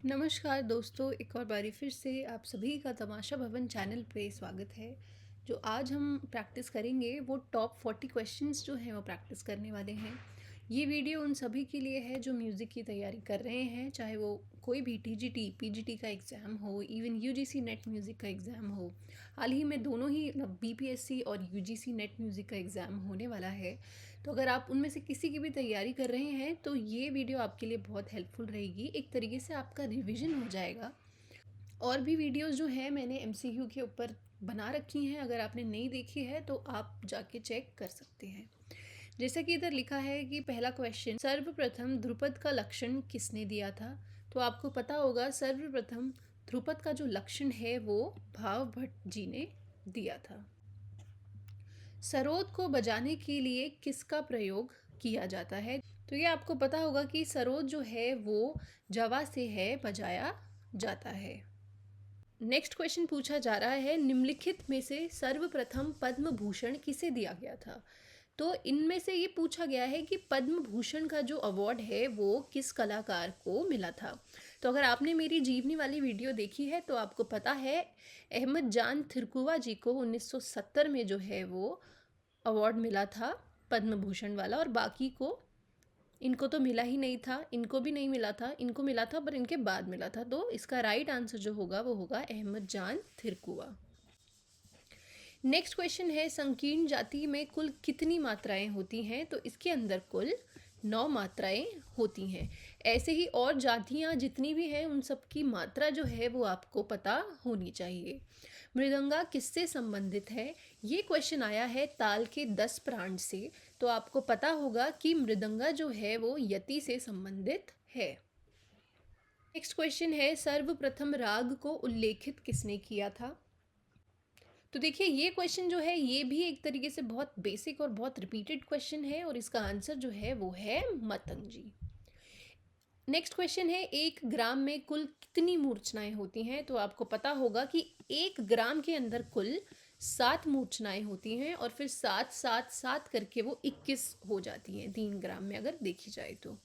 नमस्कार दोस्तों, एक और बारी फिर से आप सभी का तमाशा भवन चैनल पे स्वागत है। जो आज हम प्रैक्टिस करेंगे वो टॉप 40 क्वेश्चंस जो हैं वो प्रैक्टिस करने वाले हैं। ये वीडियो उन सभी के लिए है जो म्यूज़िक की तैयारी कर रहे हैं, चाहे वो कोई भी टीजीटी, पीजीटी का एग्ज़ाम हो, इवन यूजीसी नेट म्यूज़िक का एग्ज़ाम हो। हाल ही में दोनों ही बीपीएससी और यूजीसी नेट म्यूज़िक का एग्ज़ाम होने वाला है। तो अगर आप उनमें से किसी की भी तैयारी कर रहे हैं तो ये वीडियो आपके लिए बहुत हेल्पफुल रहेगी। एक तरीके से आपका रिवीजन हो जाएगा। और भी वीडियोस जो हैं मैंने एमसीक्यू के ऊपर बना रखी हैं, अगर आपने नहीं देखी है तो आप जाके चेक कर सकते हैं। जैसा कि इधर लिखा है कि पहला क्वेश्चन, सर्वप्रथम ध्रुपद का लक्षण किसने दिया था? तो आपको पता होगा सर्वप्रथम ध्रुपद का जो लक्षण है वो भाव भट्ट जी ने दिया था। सरोद को बजाने के लिए किसका प्रयोग किया जाता है? तो ये आपको पता होगा कि सरोद जो है वो जवा से है, बजाया जाता है। नेक्स्ट क्वेश्चन पूछा जा रहा है, निम्नलिखित में से सर्वप्रथम पद्म भूषण किसे दिया गया था? तो इनमें से ये पूछा गया है कि पद्म भूषण का जो अवार्ड है वो किस कलाकार को मिला था। तो अगर आपने मेरी जीवनी वाली वीडियो देखी है तो आपको पता है अहमद जान थिरकुवा जी को 1970 में जो है वो अवार्ड मिला था पद्म भूषण वाला, और बाकी को इनको तो मिला ही नहीं था, इनको भी नहीं मिला था, इनको मिला था पर इनके बाद मिला था। तो इसका राइट आंसर जो होगा वो होगा अहमद जान थिरकुवा। नेक्स्ट क्वेश्चन है, संकीर्ण जाति में कुल कितनी मात्राएं होती हैं? तो इसके अंदर कुल 9 मात्राएं होती हैं। ऐसे ही और जातियां जितनी भी हैं उन सब की मात्रा जो है वो आपको पता होनी चाहिए। मृदंगा किससे संबंधित है? ये क्वेश्चन आया है ताल के 10 प्राण से, तो आपको पता होगा कि मृदंगा जो है वो यति से संबंधित है। नेक्स्ट क्वेश्चन है, सर्वप्रथम राग को उल्लेखित किसने किया था? तो देखिए ये क्वेश्चन जो है ये भी एक तरीके से बहुत बेसिक और बहुत रिपीटेड क्वेश्चन है, और इसका आंसर जो है वो है मतंग जी। नेक्स्ट क्वेश्चन है, 1 ग्राम में कुल कितनी मूर्छनाएं होती हैं? तो आपको पता होगा कि 1 ग्राम के अंदर कुल 7 मूर्छनाएं होती हैं, और फिर 7 7 7 करके वो 21 हो जाती हैं 3 ग्राम में अगर देखी जाए तो।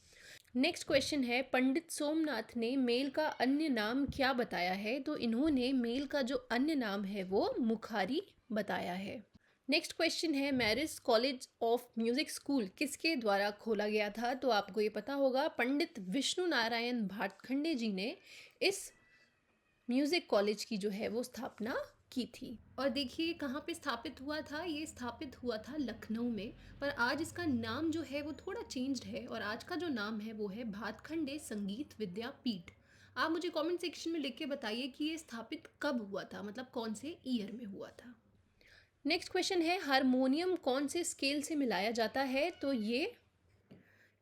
नेक्स्ट क्वेश्चन है, पंडित सोमनाथ ने मेल का अन्य नाम क्या बताया है? तो इन्होंने मेल का जो अन्य नाम है वो मुखारी बताया है। नेक्स्ट क्वेश्चन है, marriage college of music school किसके द्वारा खोला गया था? तो आपको ये पता होगा पंडित विष्णु नारायण भातखंडे जी ने इस म्यूजिक कॉलेज की जो है वो स्थापना की थी। और देखिए कहाँ पे स्थापित हुआ था, ये स्थापित हुआ था लखनऊ में, पर आज इसका नाम जो है वो थोड़ा चेंज्ड है, और आज का जो नाम है वो है भातखंडे संगीत विद्यापीठ। आप मुझे कमेंट सेक्शन में लिख के बताइए कि ये स्थापित कब हुआ था, मतलब कौन से ईयर में हुआ था। नेक्स्ट क्वेश्चन है, हारमोनियम कौन से स्केल से मिलाया जाता है?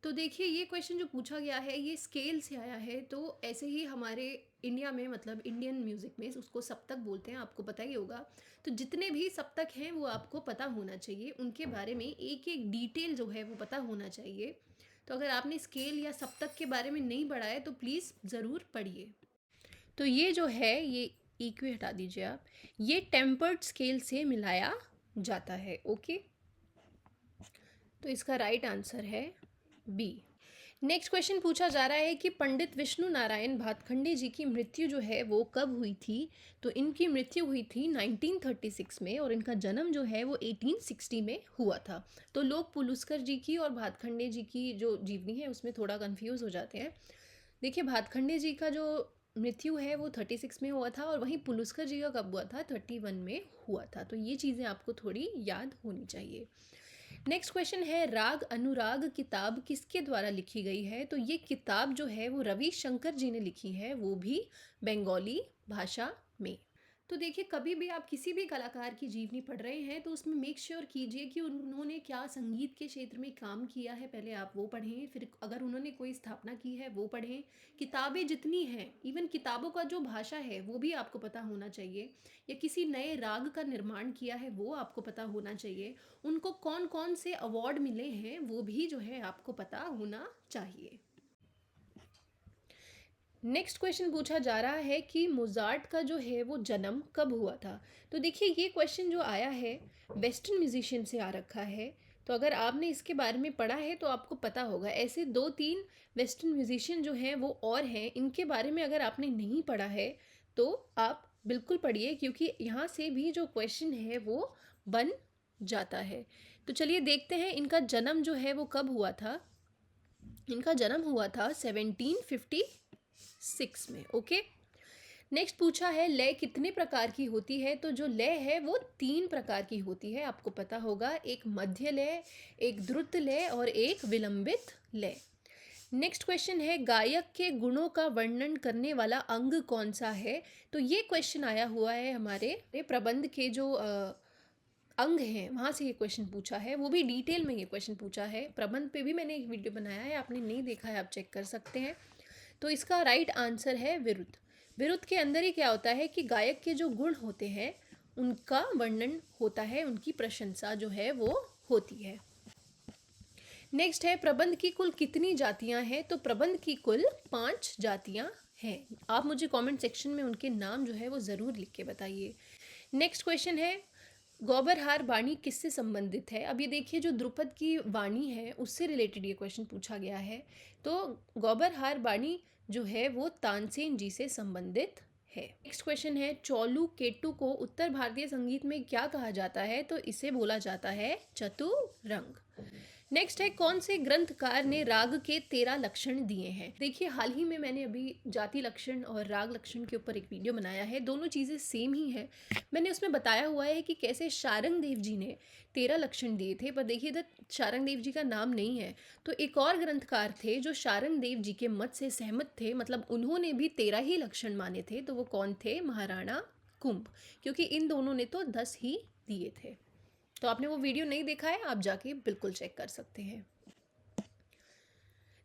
तो देखिए ये क्वेश्चन जो पूछा गया है ये स्केल से आया है। तो ऐसे ही हमारे इंडिया में, मतलब इंडियन म्यूज़िक में उसको सप्तक बोलते हैं, आपको पता ही होगा। तो जितने भी सप्तक हैं वो आपको पता होना चाहिए, उनके बारे में एक एक डिटेल जो है वो पता होना चाहिए। तो अगर आपने स्केल या सप्तक के बारे में नहीं पढ़ा है तो प्लीज़ ज़रूर पढ़िए। तो ये जो है ये EQ हटा दीजिए आप, ये टेम्पर्ड स्केल से मिलाया जाता है। ओके, तो इसका राइट आंसर है बी। नेक्स्ट क्वेश्चन पूछा जा रहा है कि पंडित विष्णु नारायण भातखंडे जी की मृत्यु जो है वो कब हुई थी? तो इनकी मृत्यु हुई थी 1936 में, और इनका जन्म जो है वो 1860 में हुआ था। तो लोग पुलुस्कर जी की और भातखंडे जी की जो जीवनी है उसमें थोड़ा कंफ्यूज हो जाते हैं। देखिए भातखंडे जी का जो मृत्यु है वो 36 में हुआ था, और वहीं पुलुस्कर जी का कब हुआ था? 31 में हुआ था। तो ये चीज़ें आपको थोड़ी याद होनी चाहिए। नेक्स्ट क्वेश्चन है, राग अनुराग किताब किसके द्वारा लिखी गई है? तो ये किताब जो है वो रविशंकर जी ने लिखी है, वो भी बंगाली भाषा में। तो देखिए कभी भी आप किसी भी कलाकार की जीवनी पढ़ रहे हैं तो उसमें मेक श्योर कीजिए कि उन्होंने क्या संगीत के क्षेत्र में काम किया है, पहले आप वो पढ़ें, फिर अगर उन्होंने कोई स्थापना की है वो पढ़ें। किताबें जितनी हैं, इवन किताबों का जो भाषा है वो भी आपको पता होना चाहिए, या किसी नए राग का निर्माण किया है वो आपको पता होना चाहिए। उनको कौन कौन से अवार्ड मिले हैं वो भी जो है आपको पता होना चाहिए। नेक्स्ट क्वेश्चन पूछा जा रहा है कि मोजार्ट का जो है वो जन्म कब हुआ था? तो देखिए ये क्वेश्चन जो आया है वेस्टर्न म्यूजिशियन से आ रखा है, तो अगर आपने इसके बारे में पढ़ा है तो आपको पता होगा। ऐसे 2-3 वेस्टर्न म्यूजिशियन जो हैं वो और हैं, इनके बारे में अगर आपने नहीं पढ़ा है तो आप बिल्कुल पढ़िए, क्योंकि यहाँ से भी जो क्वेश्चन है वो बन जाता है। तो चलिए देखते हैं इनका जन्म जो है वो कब हुआ था। इनका जन्म हुआ था 1756 में। ओके, नेक्स्ट पूछा है लय कितने प्रकार की होती है। तो जो लय है वो 3 प्रकार की होती है, आपको पता होगा। एक मध्य लय, एक द्रुत लय और एक विलंबित लय। नेक्स्ट क्वेश्चन है गायक के गुणों का वर्णन करने वाला अंग कौन सा है। तो ये क्वेश्चन आया हुआ है हमारे प्रबंध के जो अंग हैं वहाँ से ये क्वेश्चन पूछा है, वो भी डिटेल में ये क्वेश्चन पूछा है। प्रबंध पे भी मैंने एक वीडियो बनाया है, आपने नहीं देखा है आप चेक कर सकते हैं। तो इसका राइट आंसर है विरुद्ध। विरुद्ध के अंदर ही क्या होता है कि गायक के जो गुण होते हैं उनका वर्णन होता है, उनकी प्रशंसा जो है वो होती है। नेक्स्ट है प्रबंध की कुल कितनी जातियां हैं। तो प्रबंध की कुल 5 जातियां हैं। आप मुझे कमेंट सेक्शन में उनके नाम जो है वो ज़रूर लिख के बताइए। नेक्स्ट क्वेश्चन है गौबरहार वाणी किससे संबंधित है। अब ये देखिए जो द्रुपद की वाणी है उससे रिलेटेड ये क्वेश्चन पूछा गया है। तो गौबरहार वाणी जो है वो तानसेन जी से संबंधित है। नेक्स्ट क्वेश्चन है चौलू केटू को उत्तर भारतीय संगीत में क्या कहा जाता है। तो इसे बोला जाता है चतुरंग। नेक्स्ट है कौन से ग्रंथकार ने राग के 13 लक्षण दिए हैं। देखिए हाल ही में मैंने अभी जाति लक्षण और राग लक्षण के ऊपर एक वीडियो बनाया है, दोनों चीज़ें सेम ही हैं। मैंने उसमें बताया हुआ है कि कैसे शारंग देव जी ने 13 लक्षण दिए थे, पर देखिए इधर शारंग देव जी का नाम नहीं है। तो एक और ग्रंथकार थे जो शारंग देव जी के मत से सहमत थे, मतलब उन्होंने भी 13 ही लक्षण माने थे। तो वो कौन थे, महाराणा कुंभ, क्योंकि इन दोनों ने तो 10 ही दिए थे। तो आपने वो वीडियो नहीं देखा है, आप जाके बिल्कुल चेक कर सकते हैं।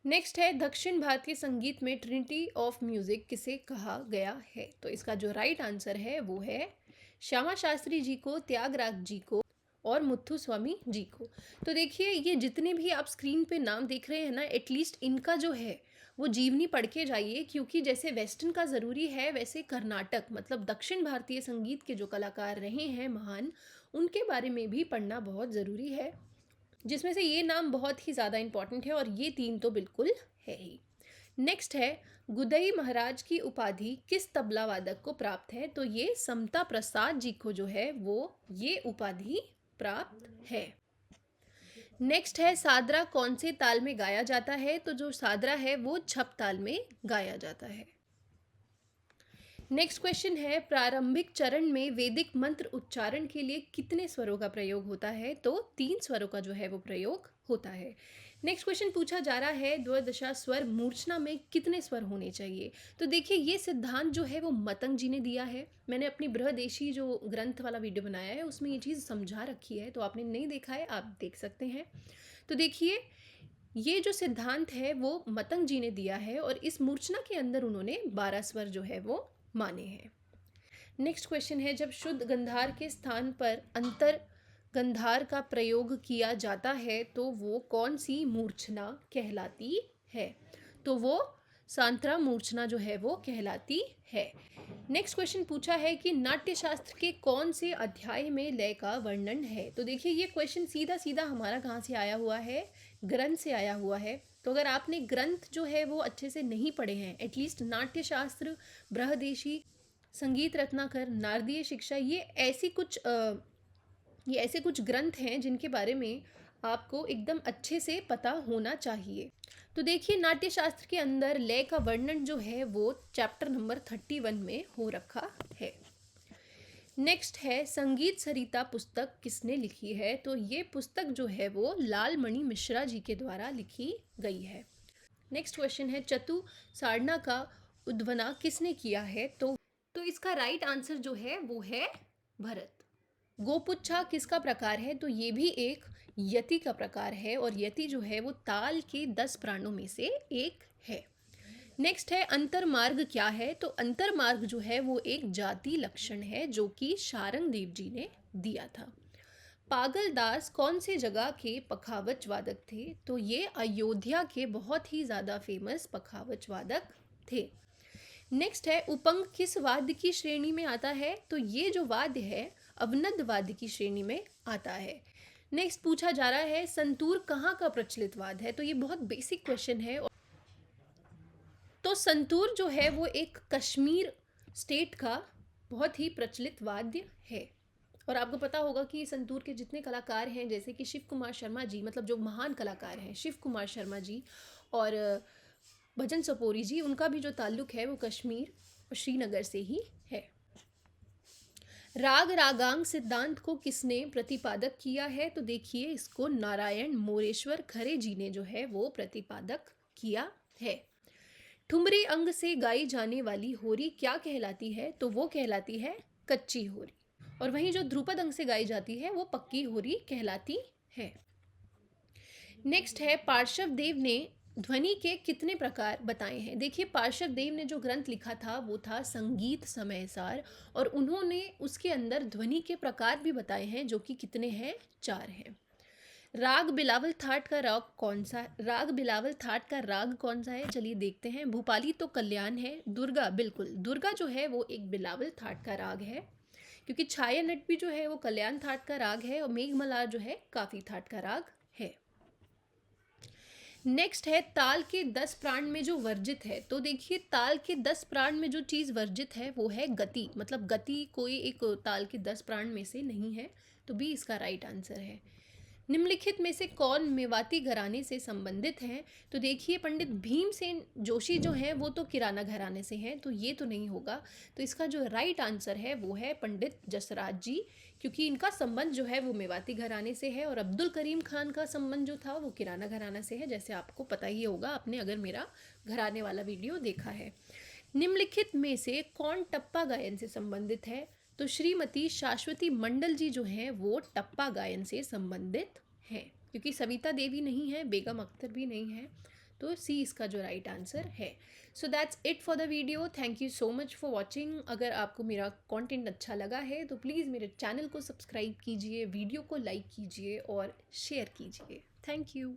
नेक्स्ट है दक्षिण भारतीय संगीत में ट्रिनिटी ऑफ म्यूजिक किसे कहा गया है। तो इसका जो राइट आंसर है वो है श्यामा शास्त्री जी को, त्यागराज जी को और मुत्थुस्वामी जी को। तो देखिए ये जितने भी आप स्क्रीन पे नाम देख रहे हैं ना, एटलीस्ट इनका जो है वो जीवनी पढ़ के जाइए, क्योंकि जैसे वेस्टर्न का ज़रूरी है वैसे कर्नाटक मतलब दक्षिण भारतीय संगीत के जो कलाकार रहे हैं महान, उनके बारे में भी पढ़ना बहुत ज़रूरी है, जिसमें से ये नाम बहुत ही ज़्यादा इम्पॉर्टेंट है और ये 3 तो बिल्कुल है ही। नेक्स्ट है गुदई महाराज की उपाधि किस तबला वादक को प्राप्त है। तो ये समता प्रसाद जी को जो है वो ये उपाधि प्राप्त है। नेक्स्ट है सादरा कौन से ताल में गाया जाता है। तो जो सादरा है वो छप ताल में गाया जाता है। नेक्स्ट क्वेश्चन है प्रारंभिक चरण में वैदिक मंत्र उच्चारण के लिए कितने स्वरों का प्रयोग होता है। तो 3 स्वरों का जो है वो प्रयोग होता है। नेक्स्ट क्वेश्चन पूछा जा रहा है द्वादशा स्वर मूर्छना में कितने स्वर होने चाहिए। तो देखिए ये सिद्धांत जो है वो मतंग जी ने दिया है। मैंने अपनी बृहदेशी जो ग्रंथ वाला वीडियो बनाया है उसमें ये चीज़ समझा रखी है, तो आपने नहीं देखा है आप देख सकते हैं। तो देखिए ये जो सिद्धांत है वो मतंग जी ने दिया है और इस मूर्छना के अंदर उन्होंने 12 स्वर जो है वो माने हैं। नेक्स्ट क्वेश्चन है जब शुद्ध गंधार के स्थान पर अंतर गंधार का प्रयोग किया जाता है तो वो कौन सी मूर्छना कहलाती है। तो वो सांत्रा मूर्छना जो है वो कहलाती है। नेक्स्ट क्वेश्चन पूछा है कि नाट्यशास्त्र के कौन से अध्याय में लय का वर्णन है। तो देखिए ये क्वेश्चन सीधा सीधा हमारा कहाँ से आया हुआ है, ग्रंथ से आया हुआ है। तो अगर आपने ग्रंथ जो है वो अच्छे से नहीं पढ़े हैं, एटलीस्ट नाट्यशास्त्र, बृहदेशी, संगीत रत्नाकर, नारदीय शिक्षा, ये ऐसे कुछ ग्रंथ हैं जिनके बारे में आपको एकदम अच्छे से पता होना चाहिए। तो देखिए नाट्यशास्त्र के अंदर लय का वर्णन जो है वो चैप्टर नंबर 31 में हो रखा है। नेक्स्ट है संगीत सरिता पुस्तक किसने लिखी है। तो ये पुस्तक जो है वो लालमणि मिश्रा जी के द्वारा लिखी गई है। नेक्स्ट क्वेश्चन है चतु साधना का उद्भवना किसने किया है। तो इसका राइट आंसर जो है वो है भरत। गोपुच्छा किसका प्रकार है। तो ये भी एक यति का प्रकार है और यति जो है वो ताल के 10 प्राणों में से एक है। नेक्स्ट है अंतरमार्ग क्या है। तो अंतरमार्ग जो है वो एक जाति लक्षण है जो कि शारंग देव जी ने दिया था। पागल दास कौन से जगह के पखावज वादक थे। तो ये अयोध्या के बहुत ही ज़्यादा फेमस पखावज वादक थे। नेक्स्ट है उपंग किस वाद्य की श्रेणी में आता है। तो ये जो वाद्य है अवनद वाद्य की श्रेणी में आता है। नेक्स्ट पूछा जा रहा है संतूर कहाँ का प्रचलित वाद्य है। तो ये बहुत बेसिक क्वेश्चन है। तो संतूर जो है वो एक कश्मीर स्टेट का बहुत ही प्रचलित वाद्य है। और आपको पता होगा कि संतूर के जितने कलाकार हैं, जैसे कि शिव कुमार शर्मा जी, मतलब जो महान कलाकार हैं शिव कुमार शर्मा जी और भजन सपोरी जी, उनका भी जो ताल्लुक है वो कश्मीर और श्रीनगर से ही है। राग रागांग सिद्धांत को किसने प्रतिपादक किया है। तो देखिए इसको नारायण मोरेश्वर खरे जी ने जो है वो प्रतिपादक किया है। ठुमरी अंग से गाई जाने वाली होरी क्या कहलाती है। तो वो कहलाती है कच्ची होरी। और वहीं जो ध्रुपद अंग से गाई जाती है वो पक्की होरी कहलाती है। नेक्स्ट है पार्श्व देव ने ध्वनि के कितने प्रकार बताए हैं। देखिए पार्श्व देव ने जो ग्रंथ लिखा था वो था संगीत समयसार, और उन्होंने उसके अंदर ध्वनि के प्रकार भी बताए हैं जो कि कितने हैं, 4 हैं। राग बिलावल थाट का राग कौन सा, राग बिलावल थाट का राग कौन सा है, चलिए देखते हैं। भूपाली तो कल्याण है। दुर्गा, बिल्कुल दुर्गा जो है वो एक बिलावल थाट का राग है, क्योंकि छाया नट भी जो है वो कल्याण थाट का राग है, और मेघमल्हार जो है काफी थाट का राग है। नेक्स्ट है ताल के 10 प्राण में जो वर्जित है। तो देखिए ताल के 10 प्राण में जो चीज़ वर्जित है वो है गति, मतलब गति कोई एक ताल के 10 प्राण में से नहीं है। तो बी इसका राइट आंसर है। निम्नलिखित में से कौन मेवाती घराने से संबंधित हैं। तो देखिए पंडित भीमसेन जोशी जो हैं वो तो किराना घराने से हैं, तो ये तो नहीं होगा। तो इसका जो राइट आंसर है वो है पंडित जसराज जी, क्योंकि इनका संबंध जो है वो मेवाती घराने से है, और अब्दुल करीम खान का संबंध जो था वो किराना घराना से है, जैसे आपको पता ही होगा, आपने अगर मेरा घराने वाला वीडियो देखा है। निम्नलिखित में से कौन टप्पा गायन से संबंधित है। तो श्रीमती शाश्वती मंडल जी जो हैं वो टप्पा गायन से संबंधित हैं, क्योंकि सविता देवी नहीं है, बेगम अख्तर भी नहीं है। तो सी इसका जो राइट आंसर है। So that's it for the video. Thank you so much for watching. अगर आपको मेरा कंटेंट अच्छा लगा है तो प्लीज़ मेरे चैनल को सब्सक्राइब कीजिए, वीडियो को लाइक कीजिए और शेयर कीजिए। Thank you.